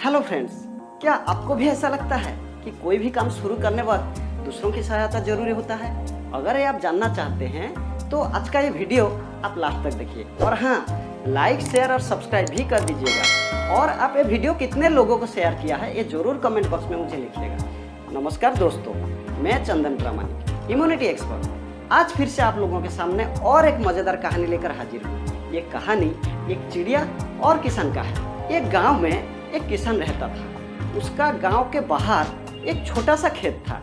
Hello friends, क्या आपको भी ऐसा लगता है कि कोई भी काम शुरू करने वक्त दूसरों की सहायता जरूरी होता है? अगर ये आप जानना चाहते हैं तो आज का ये वीडियो आप लास्ट तक देखिए और हाँ, लाइक शेयर और सब्सक्राइब भी कर दीजिएगा। और आप ये वीडियो कितने लोगों को शेयर किया है ये जरूर कमेंट बॉक्स में मुझे लिखिएगा। नमस्कार दोस्तों, मैं चंदन प्रामाणिक, इम्यूनिटी एक्सपर्ट, आज फिर से आप लोगों के सामने और एक मज़ेदार कहानी लेकर हाजिर हूँ। ये कहानी एक चिड़िया और किसान का है। एक गांव में एक किसान रहता था। उसका गांव के बाहर एक छोटा सा खेत था।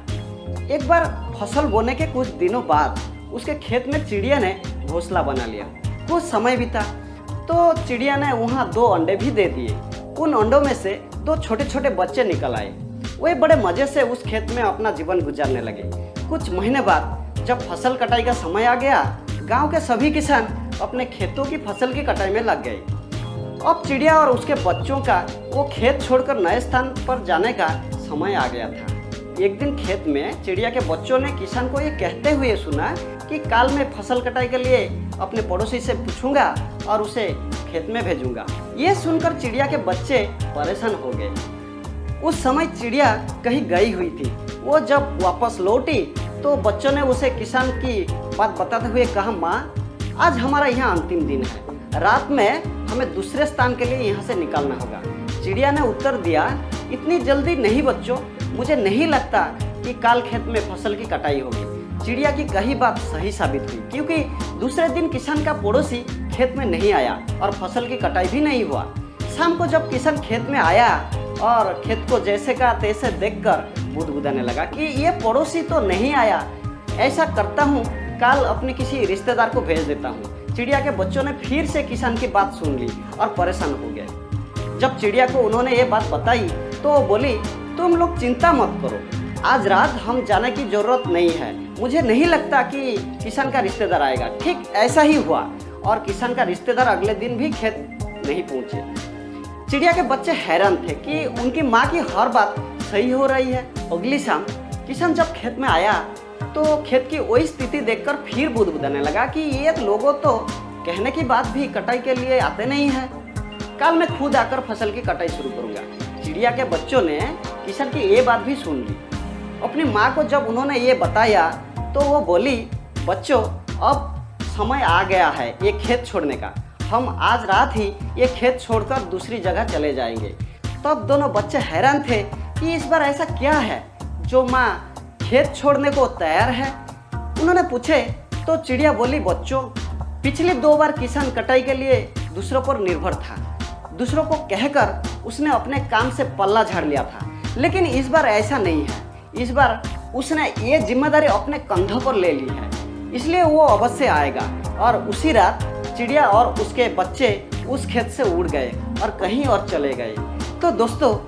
एक बार फसल बोने के कुछ दिनों बाद उसके खेत में चिड़िया ने घोंसला बना लिया। कुछ समय बीता तो चिड़िया ने वहाँ 2 अंडे भी दे दिए। उन अंडों में से 2 छोटे छोटे बच्चे निकल आए। वे बड़े मज़े से उस खेत में अपना जीवन गुजारने लगे। कुछ महीने बाद जब फसल कटाई का समय आ गया, गांव के सभी किसान अपने खेतों की फसल की कटाई में लग गए। अब चिड़िया और उसके बच्चों का वो खेत छोड़कर नए स्थान पर जाने का समय आ गया था। एक दिन खेत में चिड़िया के बच्चों ने किसान को ये कहते हुए सुना कि कल मैं फसल कटाई के लिए अपने पड़ोसी से पूछूंगा और उसे खेत में भेजूंगा। ये सुनकर चिड़िया के बच्चे परेशान हो गए। उस समय चिड़िया कहीं गई हुई थी। वो जब वापस लौटी तो बच्चों ने उसे किसान की बात बताते हुए कहा, माँ, आज हमारा यहाँ अंतिम दिन है। रात में हमें दूसरे स्थान के लिए यहाँ से निकलना होगा। चिड़िया ने उत्तर दिया, इतनी जल्दी नहीं बच्चों, मुझे नहीं लगता कि कल खेत में फसल की कटाई होगी। चिड़िया की कही बात सही साबित हुई, क्योंकि दूसरे दिन किसान का पड़ोसी खेत में नहीं आया और फसल की कटाई भी नहीं हुआ। शाम को जब किसान खेत में आया और खेत को जैसे का तैसे देखकर बुदबुदाने लगा कि ये पड़ोसी तो नहीं आया। ऐसा करता हूँ, कल अपने किसी रिश्तेदार को भेज देता हूँ। चिड़िया के बच्चों ने फिर से किसान की बात सुन ली और परेशान हो गए। जब चिड़िया को उन्होंने ये बात बताई तो वो बोली, तुम लोग चिंता मत करो, आज रात हम जाने की जरूरत नहीं है। मुझे नहीं लगता कि किसान का रिश्तेदार आएगा। ठीक ऐसा ही हुआ और किसान का रिश्तेदार अगले दिन भी खेत नहीं पहुंचे। चिड़िया के बच्चे हैरान थे कि उनकी माँ की हर बात सही हो रही है। अगली शाम किसान जब खेत में आया तो खेत की वही स्थिति देखकर फिर बुदबुदाने लगा कि ये लोगों तो कहने की बात भी कटाई के लिए आते नहीं हैं। कल मैं खुद आकर फसल की कटाई शुरू करूंगा। चिड़िया के बच्चों ने किसान की ये बात भी सुन ली। अपनी माँ को जब उन्होंने ये बताया तो वो बोली, बच्चों, अब समय आ गया है ये खेत छोड़ने का। हम आज रात ही ये खेत छोड़कर दूसरी जगह चले जाएंगे। तब दोनों बच्चे हैरान थे कि इस बार ऐसा क्या है जो माँ खेत छोड़ने को तैयार है। उन्होंने पूछे तो चिड़िया बोली, बच्चों, पिछली 2 बार किसान कटाई के लिए दूसरों पर निर्भर था। दूसरों को कहकर उसने अपने काम से पल्ला झाड़ लिया था, लेकिन इस बार ऐसा नहीं है। इस बार उसने ये जिम्मेदारी अपने कंधों पर ले ली है, इसलिए वो अवश्य आएगा। और उसी रात चिड़िया और उसके बच्चे उस खेत से उड़ गए और कहीं और चले गए। तो दोस्तों,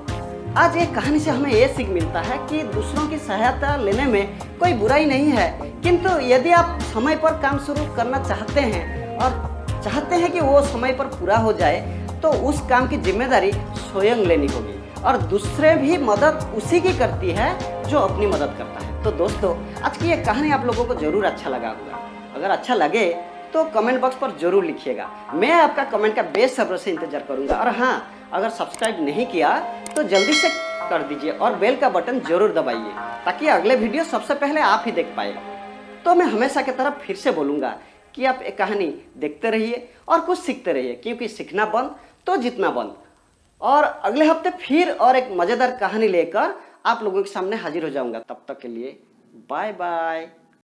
आज एक कहानी से हमें ये सीख मिलता है कि दूसरों की सहायता लेने में कोई बुराई नहीं है, किंतु यदि आप समय पर काम शुरू करना चाहते हैं और चाहते हैं कि वो समय पर पूरा हो जाए तो उस काम की जिम्मेदारी स्वयं लेनी होगी। और दूसरे भी मदद उसी की करती है जो अपनी मदद करता है। तो दोस्तों, आज की ये कहानी आप लोगों को जरूर अच्छा लगा होगा। अगर अच्छा लगे तो कमेंट बॉक्स पर जरूर लिखिएगा। मैं आपका कमेंट का बेसब्री से इंतजार करूंगा। और हाँ, अगर सब्सक्राइब नहीं किया तो जल्दी से कर दीजिए और बेल का बटन जरूर दबाइए ताकि अगले वीडियो सबसे पहले आप ही देख पाए। तो मैं हमेशा की तरह फिर से बोलूँगा कि आप एक कहानी देखते रहिए और कुछ सीखते रहिए, क्योंकि सीखना बंद तो जीतना बंद। और अगले हफ्ते फिर और एक मज़ेदार कहानी लेकर आप लोगों के सामने हाजिर हो जाऊँगा। तब तक के लिए बाय बाय।